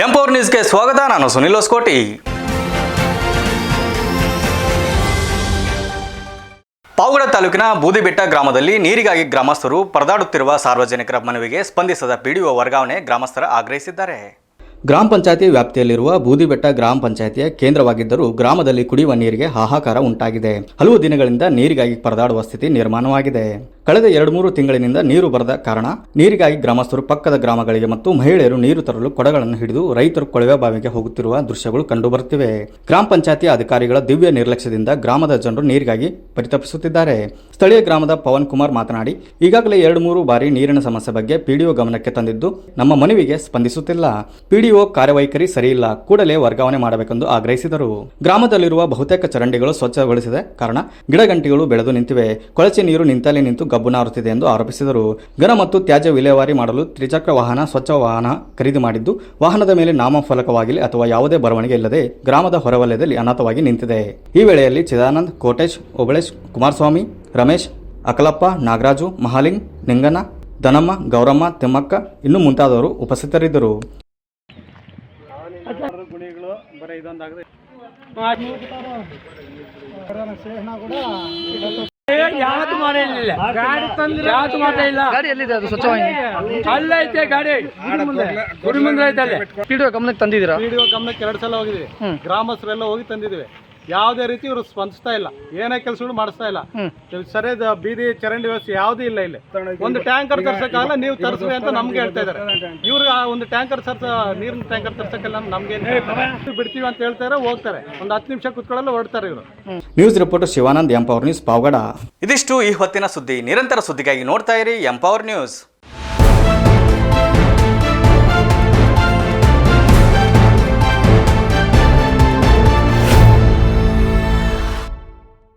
Empower ನ್ಯೂಸ್ಗೆ ಸ್ವಾಗತ. ನಾನು ಸುನಿಲ್ ಹೊಸಕೋಟಿ. ಪಾವಗಡ ತಾಲೂಕಿನ ಬೂದಿಬೆಟ್ಟ ಗ್ರಾಮದಲ್ಲಿ ನೀರಿಗಾಗಿ ಗ್ರಾಮಸ್ಥರು ಪರದಾಡುತ್ತಿರುವ ಸಾರ್ವಜನಿಕರ ಮನವಿಗೆ ಸ್ಪಂದಿಸದ ಪಿಡಿಒ ವರ್ಗಾವಣೆ ಗ್ರಾಮಸ್ಥರ ಆಗ್ರಹಿಸಿದ್ದಾರೆ. ಗ್ರಾಮ ಪಂಚಾಯತಿ ವ್ಯಾಪ್ತಿಯಲ್ಲಿರುವ ಬೂದಿಬೆಟ್ಟ ಗ್ರಾಮ ಪಂಚಾಯತಿಯ ಕೇಂದ್ರವಾಗಿದ್ದರೂ ಗ್ರಾಮದಲ್ಲಿ ಕುಡಿಯುವ ನೀರಿಗೆ ಹಾಹಾಕಾರ ಉಂಟಾಗಿದೆ. ಹಲವು ದಿನಗಳಿಂದ ನೀರಿಗಾಗಿ ಪರದಾಡುವ ಸ್ಥಿತಿ ನಿರ್ಮಾಣವಾಗಿದೆ. ಕಳೆದ 2-3 ತಿಂಗಳಿನಿಂದ ನೀರು ಬರದ ಕಾರಣ ನೀರಿಗಾಗಿ ಗ್ರಾಮಸ್ಥರು ಪಕ್ಕದ ಗ್ರಾಮಗಳಿಗೆ ಮತ್ತು ಮಹಿಳೆಯರು ನೀರು ತರಲು ಕೊಡಗಳನ್ನು ಹಿಡಿದು ರೈತರು ಕೊಳವೆ ಬಾವಿಗೆ ಹೋಗುತ್ತಿರುವ ದೃಶ್ಯಗಳು ಕಂಡುಬರುತ್ತಿವೆ. ಗ್ರಾಮ ಪಂಚಾಯತಿ ಅಧಿಕಾರಿಗಳ ದಿವ್ಯ ನಿರ್ಲಕ್ಷ್ಯದಿಂದ ಗ್ರಾಮದ ಜನರು ನೀರಿಗಾಗಿ ಪರಿತಪಿಸುತ್ತಿದ್ದಾರೆ. ಸ್ಥಳೀಯ ಗ್ರಾಮದ ಪವನ್ ಕುಮಾರ್ ಮಾತನಾಡಿ, ಈಗಾಗಲೇ 2-3 ಬಾರಿ ನೀರಿನ ಸಮಸ್ಯೆ ಬಗ್ಗೆ ಪಿಡಿಒ ಗಮನಕ್ಕೆ ತಂದಿದ್ದು ನಮ್ಮ ಮನವಿಗೆ ಸ್ಪಂದಿಸುತ್ತಿಲ್ಲ. ಪಿಡಿಒ ಕಾರ್ಯವೈಖರಿ ಸರಿಯಿಲ್ಲ, ಕೂಡಲೇ ವರ್ಗಾವಣೆ ಮಾಡಬೇಕೆಂದು ಆಗ್ರಹಿಸಿದರು. ಗ್ರಾಮದಲ್ಲಿರುವ ಬಹುತೇಕ ಚರಂಡಿಗಳು ಸ್ವಚ್ಛಗೊಳಿಸದ ಕಾರಣ ಗಿಡಗಂಟಿಗಳು ಬೆಳೆದು ನಿಂತಿವೆ. ಕೊಳಚೆ ನೀರು ನಿಂತಲ್ಲೇ ನಿಂತು ಗಬ್ಬು ನಾರುತ್ತಿದೆ ಎಂದು ಆರೋಪಿಸಿದರು. ಘನ ಮತ್ತು ತ್ಯಾಜ್ಯ ವಿಲೇವಾರಿ ಮಾಡಲು ತ್ರಿಚಕ್ರ ವಾಹನ, ಸ್ವಚ್ಛ ವಾಹನ ಖರೀದಿ ಮಾಡಿದ್ದು ವಾಹನದ ಮೇಲೆ ನಾಮಫಲಕವಾಗಿಲ್ಲ ಅಥವಾ ಯಾವುದೇ ಬರವಣಿಗೆ ಇಲ್ಲದೆ ಗ್ರಾಮದ ಹೊರವಲಯದಲ್ಲಿ ಅನಾಥವಾಗಿ ನಿಂತಿದೆ. ಈ ವೇಳೆಯಲ್ಲಿ ಚಿದಾನಂದ್, ಕೋಟೇಶ್, ಓಬಳೇಶ್, ಕುಮಾರಸ್ವಾಮಿ, ರಮೇಶ್, ಅಕಲಪ್ಪ, ನಾಗರಾಜು, ಮಹಾಲಿಂಗ್, ನಿಂಗಣ್ಣ, ದನಮ್ಮ, ಗೌರಮ್ಮ, ತಿಮ್ಮಕ್ಕ ಇನ್ನು ಮುಂತಾದವರು ಉಪಸ್ಥಿತರಿದ್ದರು. ಯಾವತ್ತು ಮಾಡಿಲ್ಲ, ಯಾವತ್ತು ಮಾತಾಡಿಲ್ಲ. ಗಾಡಿ ಎಲ್ಲಿದೆ? ಅದು ಸ್ವಚ್ಛವಾಗಿ ಅಲ್ಲೈತೆ ಗಾಡಿ, ಗುಡಿ ಮುಂದೆ ಐತೆ. ಅಲ್ಲಿ ಪಿಡಿಒ ಗಮನಕ್ಕೆ ತಂದಿದ್ದೀರಾ? ಪಿಡಿಒ ಗಮನಕ್ಕೆ 2 ಸಲ ಹೋಗಿದ್ವಿ. ಗ್ರಾಮಸ್ಥರೆಲ್ಲ ಹೋಗಿ ತಂದಿದ್ವಿ. ಯಾವುದೇ ರೀತಿ ಇವರು ಸ್ಪಂದಿಸ್ತಾ ಇಲ್ಲ, ಏನೇ ಕೆಲಸಗಳು ಮಾಡಿಸ್ತಾ ಇಲ್ಲ. ಸರಿಯಾದ ಬೀದಿ ಚರಂಡಿ ವ್ಯವಸ್ಥೆ ಯಾವುದೂ ಇಲ್ಲ. ಇಲ್ಲಿ ಒಂದು ಟ್ಯಾಂಕರ್ ತರ್ಸಕ್ಕಾಗಲ್ಲ, ನೀವು ತರಿಸ್ರಿ ಅಂತ ನಮ್ಗೆ ಹೇಳ್ತಾ ಇದಾರೆ. ಇವ್ರಿಗೆ ಒಂದು ಟ್ಯಾಂಕರ್ ನೀರಿನ ಟ್ಯಾಂಕರ್ ತರ್ಸಕ್ಕೆಲ್ಲ ನಮ್ಗೆ ಬಿಡ್ತೀವಿ ಅಂತ ಹೇಳ್ತಾರೆ, ಹೋಗ್ತಾರೆ. ಒಂದು 10 ನಿಮಿಷ ಕುತ್ಕೊಳ್ಳಲ್ಲ, ಹೊರಡ್ತಾರೆ ಇವರು. News reporter Shivanand, empower news, Pavagada. ಇದಿಷ್ಟು ಈ ಹೊತ್ತಿನ ಸುದ್ದಿ. ನಿರಂತರ ಸುದ್ದಿಗಾಗಿ ನೋಡ್ತಾ ಇರಿ ಎಂಪವರ್ ನ್ಯೂಸ್.